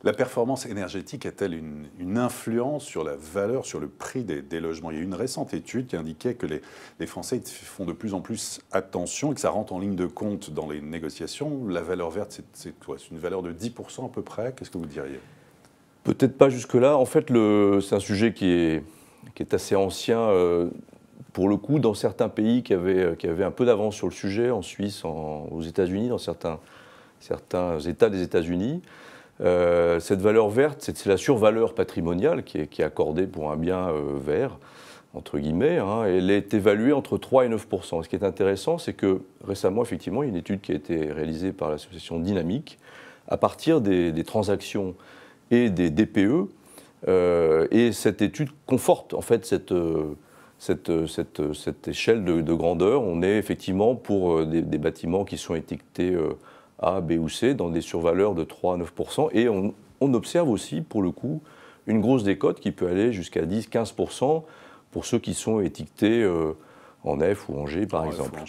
La performance énergétique a-t-elle une influence sur la valeur, sur le prix des logements? Il y a eu une récente étude qui indiquait que les Français font de plus en plus attention et que ça rentre en ligne de compte dans les négociations. La valeur verte, c'est quoi? C'est une valeur de 10% à peu près? Qu'est-ce que vous diriez? Peut-être pas jusque-là. En fait, c'est un sujet qui est assez ancien. Pour le coup, dans certains pays qui avaient un peu d'avance sur le sujet, en Suisse, aux États-Unis, dans certains États des États-Unis, cette valeur verte, c'est la survaleur patrimoniale qui est accordée pour un bien vert, entre guillemets, hein. Elle est évaluée entre 3 et 9%. Ce qui est intéressant, c'est que récemment, effectivement, il y a une étude qui a été réalisée par l'association Dynamique à partir des transactions et des DPE. Et cette étude conforte en fait cette échelle de grandeur. On est effectivement pour des bâtiments qui sont étiquetés A, B ou C dans des survaleurs de 3 à 9%. Et on observe aussi, pour le coup, une grosse décote qui peut aller jusqu'à 10-15% pour ceux qui sont étiquetés en F ou en G, par exemple.